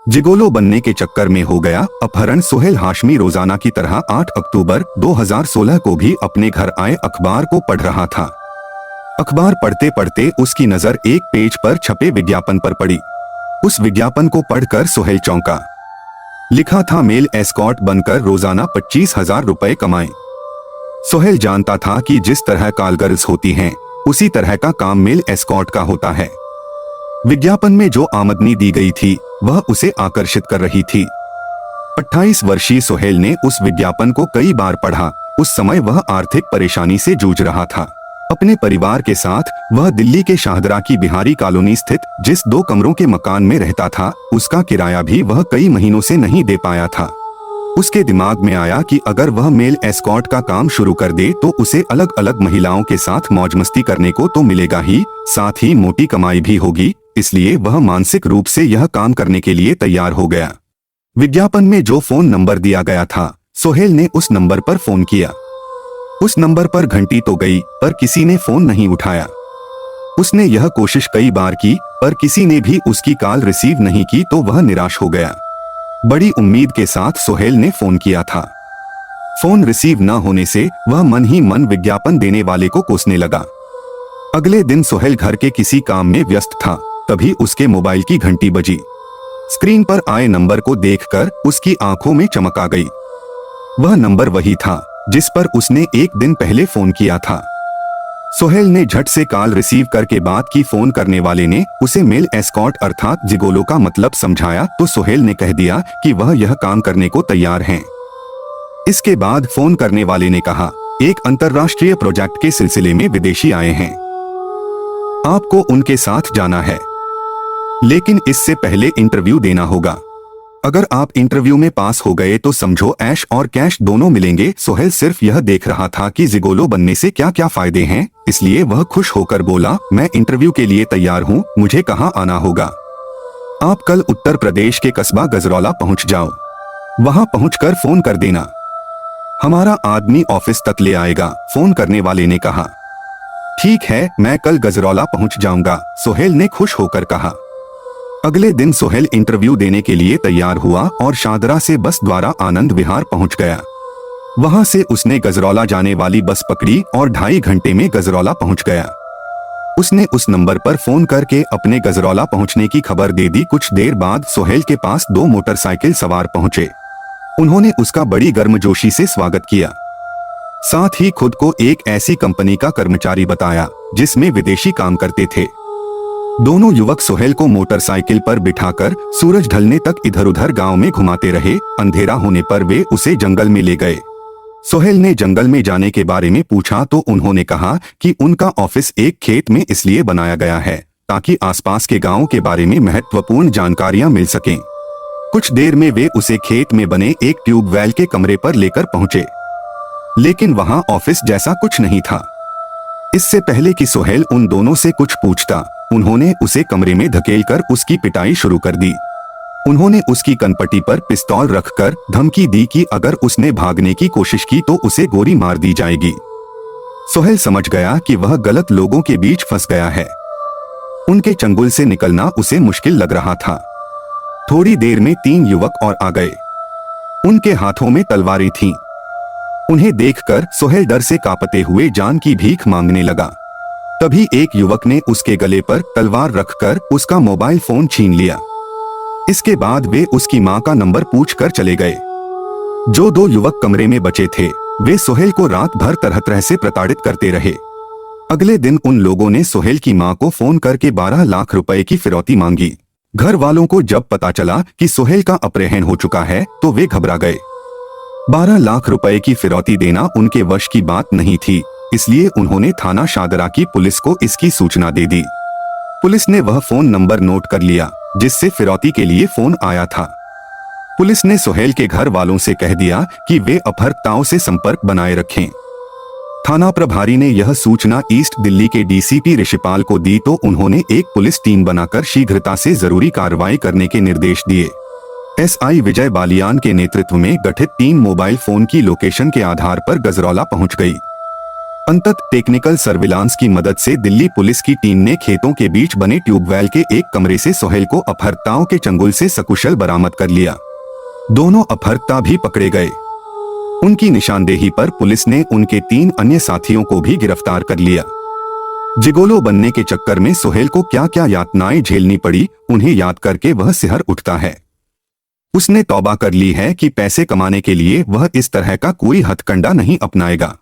Gigolo बनने के चक्कर में हो गया अपहरण। सोहेल हाशमी रोजाना की तरह 8 अक्टूबर 2016 को भी अपने घर आए अखबार को पढ़ रहा था। अखबार पढ़ते पढ़ते उसकी नजर एक पेज पर छपे विज्ञापन पर पड़ी। उस विज्ञापन को पढ़कर सोहेल चौंका। लिखा था मेल एस्कॉर्ट बनकर रोजाना 25,000 रुपए कमाएं। सोहेल जानता था कि जिस तरह कॉल गर्ल्स होती हैं, उसी तरह का काम मेल एस्कॉर्ट का होता है। विज्ञापन में जो आमदनी दी गई थी वह उसे आकर्षित कर रही थी। 28 वर्षीय सोहेल ने उस विज्ञापन को कई बार पढ़ा। उस समय वह आर्थिक परेशानी से जूझ रहा था। अपने परिवार के साथ वह दिल्ली के शाहदरा की बिहारी कॉलोनी स्थित जिस 2 कमरों के मकान में रहता था, उसका किराया भी वह कई महीनों से नहीं दे पाया था। उसके दिमाग में आया कि अगर वह मेल एस्कॉर्ट का काम शुरू कर दे तो उसे अलग अलग महिलाओं के साथ मौज मस्ती करने को तो मिलेगा ही, साथ ही मोटी कमाई भी होगी। इसलिए वह मानसिक रूप से यह काम करने के लिए तैयार हो गया। विज्ञापन में जो फोन नंबर दिया गया था, सोहेल ने उस नंबर पर फोन किया। उस नंबर पर घंटी तो गई, पर किसी ने फोन नहीं उठाया। उसने यह कोशिश कई बार की, पर किसी ने भी उसकी कॉल रिसीव नहीं की तो वह निराश हो गया। बड़ी उम्मीद के साथ सोहेल ने फोन किया था। फोन रिसीव न होने से वह मन ही मन विज्ञापन देने वाले को कोसने लगा। अगले दिन सोहेल घर के किसी काम में व्यस्त था, तभी उसके मोबाइल की घंटी बजी। स्क्रीन पर आए नंबर को देखकर उसकी आंखों में चमक आ गई। वह नंबर वही था जिस पर उसने एक दिन पहले फोन किया था। सोहेल ने झट से कॉल रिसीव करके बात की। फोन करने वाले ने उसे मेल एस्कॉर्ट अर्थात जिगोलो का मतलब समझाया तो सोहेल ने कह दिया कि वह यह काम करने को तैयार हैं। इसके बाद फोन करने वाले ने कहा, एक अंतर्राष्ट्रीय प्रोजेक्ट के सिलसिले में विदेशी आए हैं, आपको उनके साथ जाना है, लेकिन इससे पहले इंटरव्यू देना होगा। अगर आप इंटरव्यू में पास हो गए तो समझो ऐश और कैश दोनों मिलेंगे। सोहेल सिर्फ यह देख रहा था कि जिगोलो बनने से क्या क्या फायदे हैं, इसलिए वह खुश होकर बोला, मैं इंटरव्यू के लिए तैयार हूँ, मुझे कहाँ आना होगा? आप कल उत्तर प्रदेश के कस्बा गजरौला पहुँच जाओ, वहाँ पहुँचकर फोन कर देना, हमारा आदमी ऑफिस तक ले आएगा। फोन करने वाले ने कहा, ठीक है, मैं कल गजरौला पहुँच जाऊंगा, सोहेल ने खुश होकर कहा। अगले दिन सोहेल इंटरव्यू देने के लिए तैयार हुआ और शाहदरा से बस द्वारा आनंद विहार पहुंच गया। वहां से उसने गजरौला जाने वाली बस पकड़ी और 2.5 घंटे में गजरौला पहुंच गया। उसने उस नंबर पर फोन करके अपने गजरौला पहुंचने की खबर दे दी। कुछ देर बाद सोहेल के पास 2 मोटरसाइकिल सवार पहुंचे। उन्होंने उसका बड़ी गर्मजोशी से स्वागत किया। साथ ही खुद को एक ऐसी कंपनी का कर्मचारी बताया जिसमें विदेशी काम करते थे। दोनों युवक सोहेल को मोटरसाइकिल पर बिठाकर सूरज ढलने तक इधर उधर गांव में घुमाते रहे। अंधेरा होने पर वे उसे जंगल में ले गए। सोहेल ने जंगल में जाने के बारे में पूछा तो उन्होंने कहा कि उनका ऑफिस एक खेत में इसलिए बनाया गया है ताकि आसपास के गांव के बारे में महत्वपूर्ण जानकारियां मिल सकें। कुछ देर में वे उसे खेत में बने एक ट्यूबवेल के कमरे पर लेकर पहुंचे, लेकिन वहां ऑफिस जैसा कुछ नहीं था। इससे पहले कि सोहेल उन दोनों से कुछ पूछता, उन्होंने उसे कमरे में धकेलकर उसकी पिटाई शुरू कर दी। उन्होंने उसकी कनपटी पर पिस्तौल रखकर धमकी दी कि अगर उसने भागने की कोशिश की तो उसे गोली मार दी जाएगी। सोहेल समझ गया कि वह गलत लोगों के बीच फंस गया है। उनके चंगुल से निकलना उसे मुश्किल लग रहा था। थोड़ी देर में 3 युवक और आ गए। उनके हाथों में तलवारें थीं। उन्हें देखकर सोहेल डर से कांपते हुए जान की भीख मांगने लगा। तभी एक युवक ने उसके गले पर तलवार रखकर उसका मोबाइल फोन छीन लिया। इसके बाद वे उसकी मां का नंबर पूछकर चले गए। जो 2 युवक कमरे में बचे थे वे सोहेल को रात भर तरह तरह से प्रताड़ित करते रहे। अगले दिन उन लोगों ने सोहेल की मां को फोन करके 12 लाख रुपए की फिरौती मांगी। घर वालों को जब पता चला कि सोहेल का अपहरण हो चुका है तो वे घबरा गए। 12 लाख रुपए की फिरौती देना उनके वश की बात नहीं थी, इसलिए उन्होंने थाना शाहदरा की पुलिस को इसकी सूचना दे दी। पुलिस ने वह फोन नंबर नोट कर लिया जिससे फिरौती के लिए फोन आया था। पुलिस ने सोहेल के घर वालों से कह दिया कि वे अपहर्ताओं से संपर्क बनाए रखें। थाना प्रभारी ने यह सूचना ईस्ट दिल्ली के डीसीपी ऋषिपाल को दी तो उन्होंने एक पुलिस टीम बनाकर शीघ्रता से जरूरी कार्रवाई करने के निर्देश दिए। एसआई विजय बालियान के नेतृत्व में गठित टीम मोबाइल फोन की लोकेशन के आधार पर गजरौला पहुंच गई। अंततः टेक्निकल सर्विलांस की मदद से दिल्ली पुलिस की टीम ने खेतों के बीच बने ट्यूबवेल के एक कमरे से सोहेल को अपहर्ताओं के चंगुल से सकुशल बरामद कर लिया। दोनों अपहर्ता भी पकड़े गए। उनकी निशानदेही पर पुलिस ने उनके 3 अन्य साथियों को भी गिरफ्तार कर लिया। जिगोलो बनने के चक्कर में सोहेल को क्या क्या यातनाएं झेलनी पड़ी, उन्हें याद करके वह सिहर उठता है। उसने तौबा कर ली है कि पैसे कमाने के लिए वह इस तरह का कोई हथकंडा नहीं अपनाएगा।